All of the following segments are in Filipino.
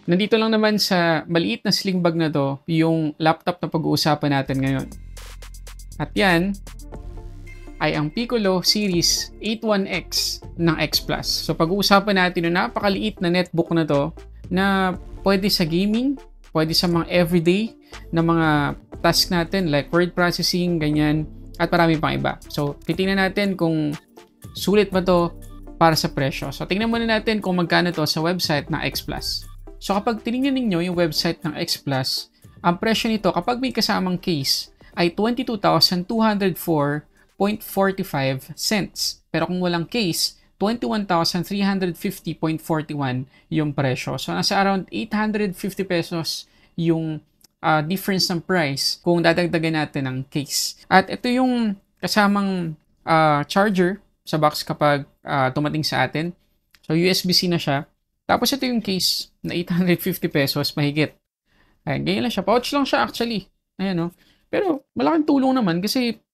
Nandito lang naman sa maliit na sling bag na 'to, yung laptop na pag-uusapan natin ngayon. At 'yan ay ang Piccolo Series 81X ng X Plus. So pag-uusapan natin yung napakaliit na netbook na 'to na pwede sa gaming, pwede sa mga everyday na mga task natin like word processing, ganyan, at marami pang iba. So titingnan natin kung sulit ba 'to para sa presyo. So tingnan muna natin kung magkano 'to sa website ng X Plus. So kapag tinignan ninyo yung website ng X Plus, ang presyo nito kapag may kasamang case ay 22,204.45 Pero kung walang case, 21,350.41 yung presyo. So nasa around 850 pesos yung difference ng price kung dadagdagan natin ng case. At ito yung kasamang charger sa box kapag tumating sa atin. So USB-C na siya. Tapos ito yung case na 850 pesos mahigit. Ayan, ganyan lang siya. Pouch lang siya actually. Ayan, no? Pero malaking tulong naman kasi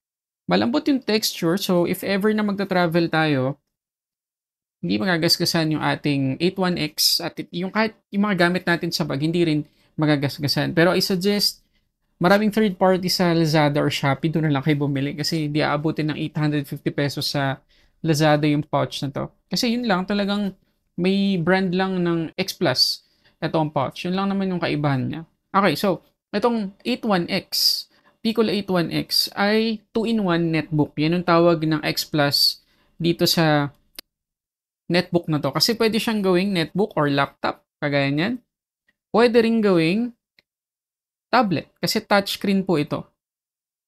malambot yung texture. So if ever na magta-travel tayo, hindi magagasgasan yung ating 81X at yung kahit yung mga gamit natin sa bag, hindi rin magagasgasan. Pero I suggest maraming third party sa Lazada or Shopee, doon na lang kayo bumili kasi hindi aabutin ng 850 pesos sa Lazada yung pouch na to. Kasi yun lang, talagang may brand lang ng X Plus. Ito ang pouch. Yun lang naman yung kaibahan niya. Okay, so, itong 81X, Piccolo 81X ay 2-in-1 netbook. Yan yung tawag ng X Plus dito sa netbook na to. Kasi pwede siyang gawing netbook or laptop, kagaya niyan. Pwede rin gawing tablet, kasi touchscreen po ito.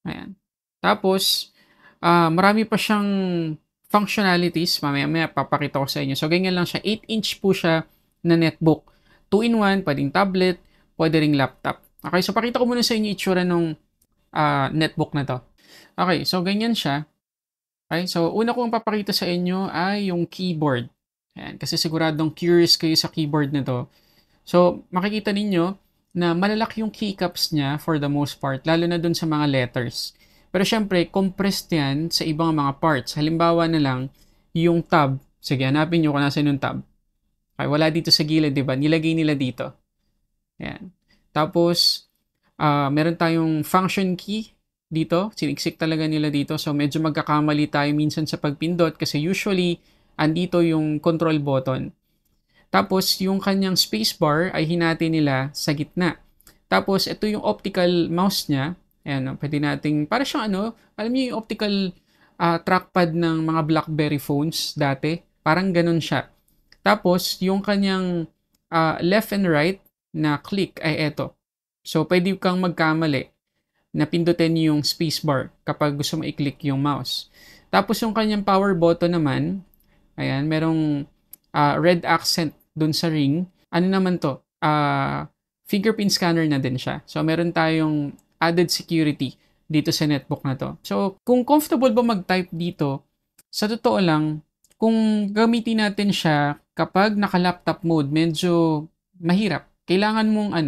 Ayan. Tapos, marami pa siyang functionalities. Mamaya-maya papakita ko sa inyo. So, ganyan lang siya. 8-inch po siya na netbook. 2-in-1, pwedeng tablet, pwede ring laptop. Okay, so pakita ko muna sa inyo itsura ng netbook na to. Okay, so ganyan siya. Okay, so una kong papakita sa inyo ay yung keyboard. Ayan, kasi siguradong curious kayo sa keyboard na to. So, makikita ninyo na malalaki yung keycaps niya for the most part, lalo na dun sa mga letters. Pero syempre, compressed yan sa ibang mga parts. Halimbawa na lang, yung tab. Sige, hanapin nyo kung nasa yung tab. Okay, wala dito sa gilid, di ba? Nilagay nila dito. Ayan. Tapos, meron tayong function key dito. Siniksik talaga nila dito. So, medyo magkakamali tayo minsan sa pagpindot kasi usually, andito yung control button. Tapos, yung kanyang spacebar ay hinati nila sa gitna. Tapos, ito yung optical mouse niya. Ayan, pwede nating, para siyang ano, alam niyo yung optical trackpad ng mga BlackBerry phones dati. Parang ganun siya. Tapos, yung kanyang left and right na click ay eto. So, pwede kang magkamali na pindutin yung spacebar kapag gusto mo i-click yung mouse. Tapos, yung kanyang power button naman, ayan, merong red accent dun sa ring. Ano naman to? Fingerprint scanner na din siya. So, meron tayong added security dito sa netbook na to. So, kung comfortable ba mag-type dito, sa totoo lang, kung gamitin natin siya kapag naka-laptop mode, medyo mahirap. Kailangan mong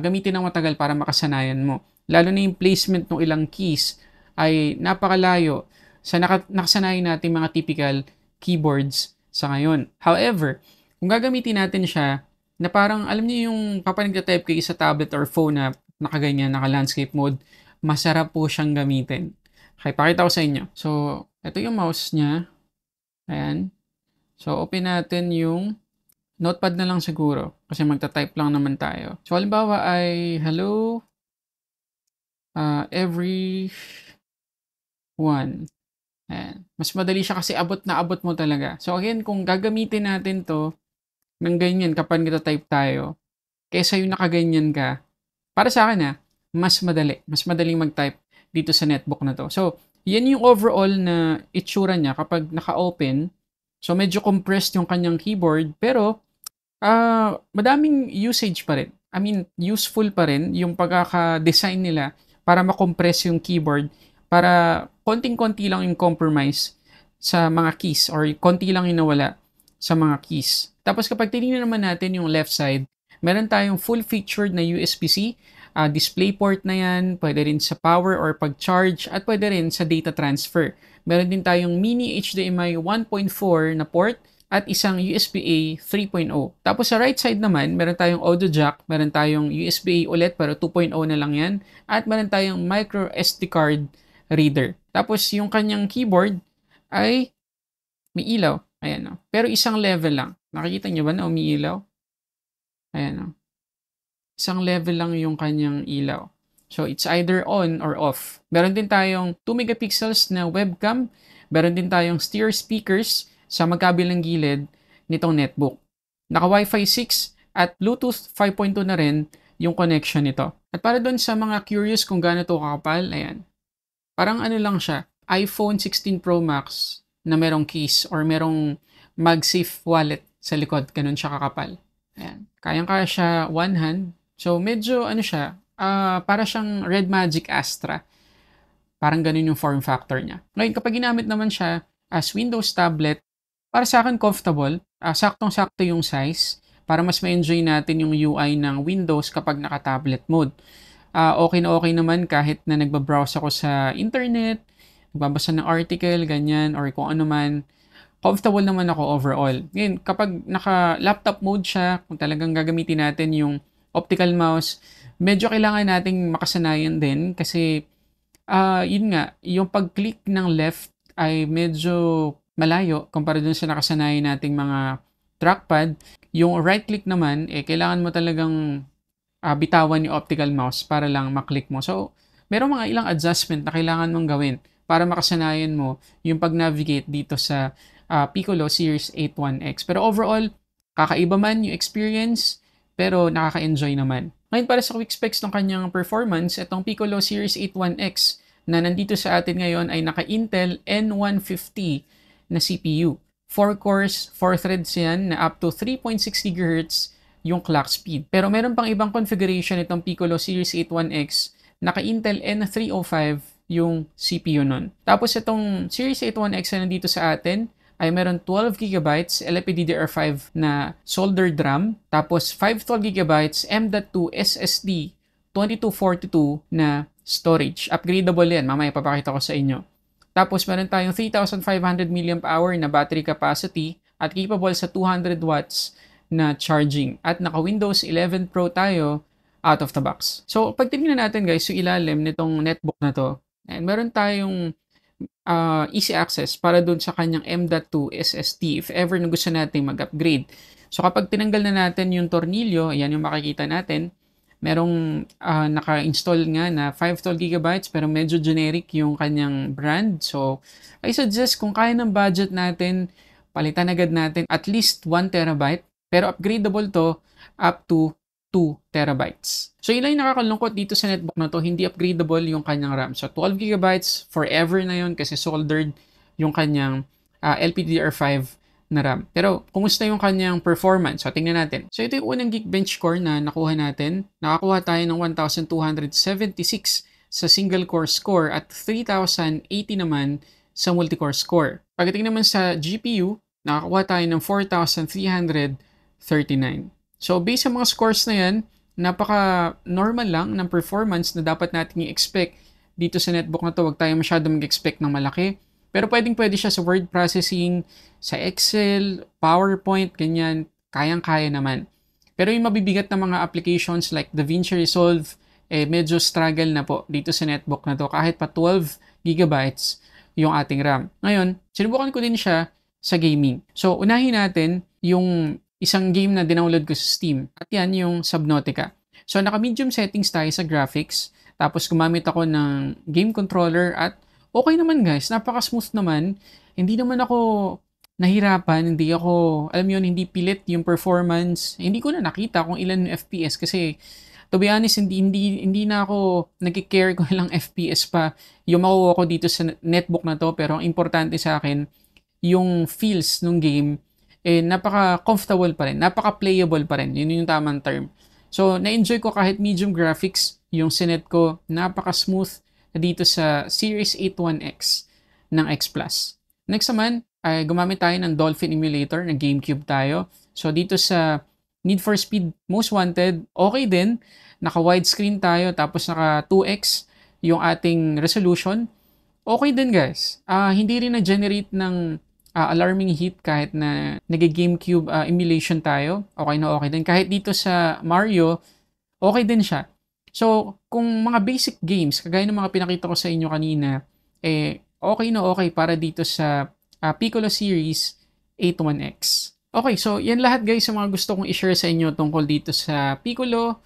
gamitin ng matagal para makasanayan mo. Lalo na yung placement ng ilang keys ay napakalayo sa nakasanayan natin mga typical keyboards sa ngayon. However, kung gagamitin natin siya na parang alam niyo yung kapag nagta-type kayo sa tablet or phone na nakaganyan, naka-landscape mode, masarap po siyang gamitin. Okay, pakita ko sa inyo. So, ito yung mouse niya. Ayan. So, open natin yung notepad na lang siguro kasi magta-type lang naman tayo. So, halimbawa ay hello everyone. Ayan. Mas madali siya kasi abot na abot mo talaga. So, again, kung gagamitin natin to ng ganyan kapag nagta-type tayo, kaysa yung nakaganyan ka, para sa akin mas madali. Mas madaling mag-type dito sa netbook na to. So, yan yung overall na itsura niya kapag naka-open. So, medyo compressed yung kanyang keyboard, pero madaming usage pa rin. I mean, useful pa rin yung pagkaka-design nila para makompress yung keyboard para konting-konti lang yung compromise sa mga keys or konti lang yung nawala sa mga keys. Tapos kapag tinignan naman natin yung left side, meron tayong full-featured na USB-C, DisplayPort na yan, pwede rin sa power or pag-charge, at pwede rin sa data transfer. Meron din tayong mini HDMI 1.4 na port, at isang USB-A 3.0. Tapos sa right side naman, meron tayong audio jack, meron tayong USB-A ulit pero 2.0 na lang yan, at meron tayong micro SD card reader. Tapos yung kanyang keyboard ay may ilaw. Ayan o. Pero isang level lang. Nakikita nyo ba na umiilaw? Ayan o. Isang level lang yung kanyang ilaw. So, it's either on or off. Meron din tayong 2 megapixels na webcam. Meron din tayong stereo speakers sa magkabilang gilid nitong netbook. Naka Wi-Fi 6 at Bluetooth 5.2 na rin yung connection nito. At para doon sa mga curious kung gaano ito kakapal, ayan. Parang ano lang siya, iPhone 16 Pro Max na merong case or merong MagSafe wallet sa likod. Ganun siya kakapal. Ayan. Kayang-kaya siya one hand. So, medyo ano siya, para siyang Red Magic Astra. Parang ganun yung form factor niya. Ngayon, kapag ginamit naman siya as Windows tablet, para sa akin comfortable, saktong-sakto yung size para mas ma-enjoy natin yung UI ng Windows kapag naka-tablet mode. Okay na okay naman kahit na nagbabrowse ako sa internet, nagbabasa ng article, ganyan, or kung ano man. Comfortable naman ako overall. Ngayon, kapag naka-laptop mode siya, kung talagang gagamitin natin yung optical mouse, medyo kailangan nating makasanayan din kasi yun nga, yung pag-click ng left ay medyo malayo kumpara dun sa nakasanayan nating mga trackpad. Yung right click naman, kailangan mo talagang bitawan yung optical mouse para lang maklik mo. So, merong mga ilang adjustment na kailangan mong gawin para makasanayan mo yung pag-navigate dito sa Piccolo Series 8 1X. Pero overall, kakaiba man yung experience, pero nakaka-enjoy naman. Ngayon, para sa quick specs ng kanyang performance, itong Piccolo Series 8 1X na nandito sa atin ngayon ay naka-Intel N150 na CPU. 4 cores, 4 threads yan na up to 3.6 GHz yung clock speed. Pero meron pang ibang configuration itong Piccolo Series 8 1X, naka-Intel N305 yung CPU nun. Tapos itong Series 8 1X na nandito sa atin, ay meron 12GB LPDDR5 na soldered RAM, tapos 512GB M.2 SSD 2242 na storage. Upgradable yan, mamaya papakita ko sa inyo. Tapos meron tayong 3,500 mAh na battery capacity at capable sa 200 watts na charging. At naka Windows 11 Pro tayo out of the box. So pag tingnan natin guys, yung ilalim nitong netbook na to, meron tayong easy access para dun sa kanyang M.2 SSD if ever na gusto natin mag-upgrade. So kapag tinanggal na natin yung tornilyo, ayan yung makikita natin, merong naka-install nga na 512GB pero medyo generic yung kanyang brand. So I suggest kung kaya ng budget natin, palitan agad natin at least 1TB pero upgradable to up to 2TB. So yun lang yung nakakalungkot dito sa netbook na to, hindi upgradable yung kanyang RAM. So 12GB forever na yun kasi soldered yung kanyang LPDDR5 na RAM. Pero kumusta yung kanyang performance? So tingnan natin. So ito yung unang Geekbench score na nakuha natin. Nakakuha tayo ng 1,276 sa single core score at 3,080 naman sa multi-core score. Pagdating naman sa GPU, nakakuha tayo ng 4,339. So, based sa mga scores na yan, napaka-normal lang ng performance na dapat natin i-expect dito sa netbook na to. Huwag tayo masyado mag-expect ng malaki. Pero pwede siya sa word processing, sa Excel, PowerPoint, ganyan. Kayang-kaya naman. Pero yung mabibigat na mga applications like DaVinci Resolve, medyo struggle na po dito sa netbook na to. Kahit pa 12GB yung ating RAM. Ngayon, sinubukan ko din siya sa gaming. So, unahin natin yung isang game na dinownload ko sa Steam. At yan yung Subnautica. So, naka-medium settings tayo sa graphics. Tapos, gumamit ako ng game controller at okay naman guys. Napaka-smooth naman. Hindi naman ako nahirapan. Hindi ako, alam yun, hindi pilit yung performance. Hindi ko na nakita kung ilan yung FPS kasi to be honest, hindi na ako nag-care kung ilang FPS pa yung makuha ko dito sa netbook na to. Pero ang importante sa akin, yung feels ng game napaka-comfortable pa rin, napaka-playable pa rin. Yun yung tamang term. So, na-enjoy ko kahit medium graphics yung sinet ko, napaka-smooth dito sa Series 8 1X ng X Plus. Next naman, ay gumamit tayo ng Dolphin Emulator, na GameCube tayo. So, dito sa Need for Speed Most Wanted, okay din. Naka-widescreen tayo, tapos naka 2X yung ating resolution. Okay din guys. Hindi rin na-generate ng alarming hit kahit na nag-GameCube emulation tayo. Okay na okay din. Kahit dito sa Mario, okay din siya. So, kung mga basic games, kagaya ng mga pinakita ko sa inyo kanina, okay na okay para dito sa Piccolo Series 81X. Okay, so yan lahat guys sa mga gusto kong i-share sa inyo tungkol dito sa Piccolo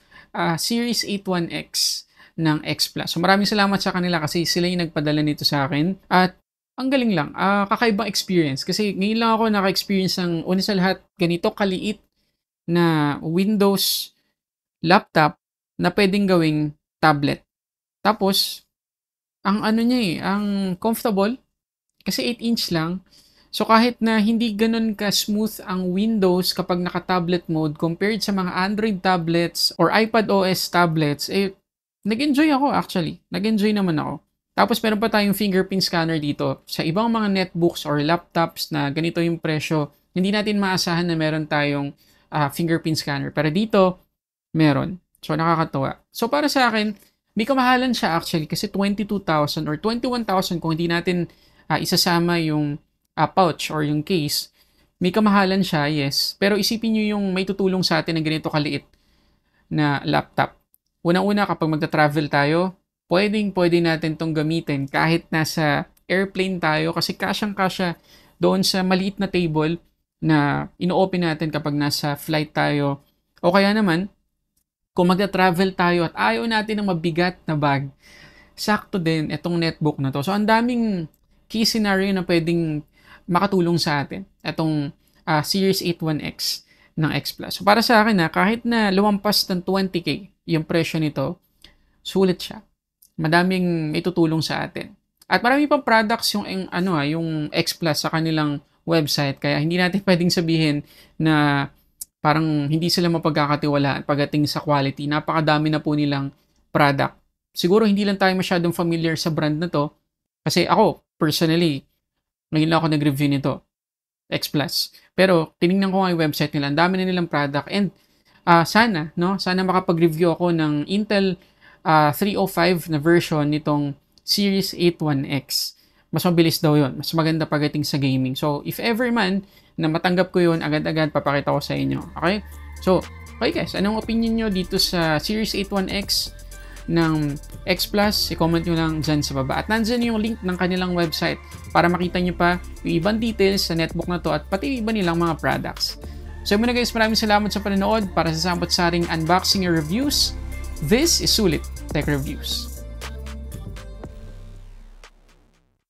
Series 81X ng X Plus. So maraming salamat sa kanila kasi sila yung nagpadala nito sa akin. At ang galing lang, kakaibang experience. Kasi ngayon lang ako naka-experience ng una sa lahat ganito kaliit na Windows laptop na pwedeng gawing tablet. Tapos, ang ano niya ang comfortable. Kasi 8-inch lang. So kahit na hindi ganun ka-smooth ang Windows kapag naka-tablet mode compared sa mga Android tablets or iPadOS tablets, nag-enjoy ako actually. Nag-enjoy naman ako. Tapos meron pa tayong fingerprint scanner dito. Sa ibang mga netbooks or laptops na ganito yung presyo, hindi natin maasahan na meron tayong fingerprint scanner. Pero dito, meron. So nakakatuwa. So para sa akin, may kamahalan siya actually kasi 22,000 or 21,000 kung hindi natin isasama yung pouch or yung case. May kamahalan siya, yes. Pero isipin nyo yung may tutulong sa atin na ganito kaliit na laptop. Unang-una kapag magta-travel tayo, pwede natin tong gamitin kahit nasa airplane tayo kasi kasyang-kasya doon sa maliit na table na ino-open natin kapag nasa flight tayo. O kaya naman, kung magta-travel tayo at ayaw natin ng mabigat na bag, sakto din itong netbook na to. So, ang daming key scenario na pwedeng makatulong sa atin. Itong Series 81X ng X Plus. So, para sa akin kahit na lumampas ng 20K yung presyo nito, sulit siya. Madaming itutulong sa atin. At marami pang products yung yung X Plus sa kanilang website kaya hindi natin pwedeng sabihin na parang hindi sila mapagkakatiwalaan pagdating sa quality. Napakadami na po nilang product. Siguro hindi lang tayo masyadong familiar sa brand na to kasi ako personally ngayon lang ako nag-review nito X Plus. Pero tiningnan ko nga yung website nila, ang dami na nilang product and sana makapag-review ako ng Intel 305 na version nitong Series 81X. Mas mabilis daw yun. Mas maganda pagdating sa gaming. So, if ever man na matanggap ko yun, agad-agad papakita ko sa inyo. Okay? So, okay guys, anong opinion nyo dito sa Series 81X ng X Plus? I-comment nyo lang dyan sa baba. At nandyan yung link ng kanilang website para makita nyo pa yung ibang details sa netbook na to at pati iba nilang mga products. So, muna guys, maraming salamat sa panonood para sa samot-saring unboxing and reviews. This is Sulit Tech Reviews.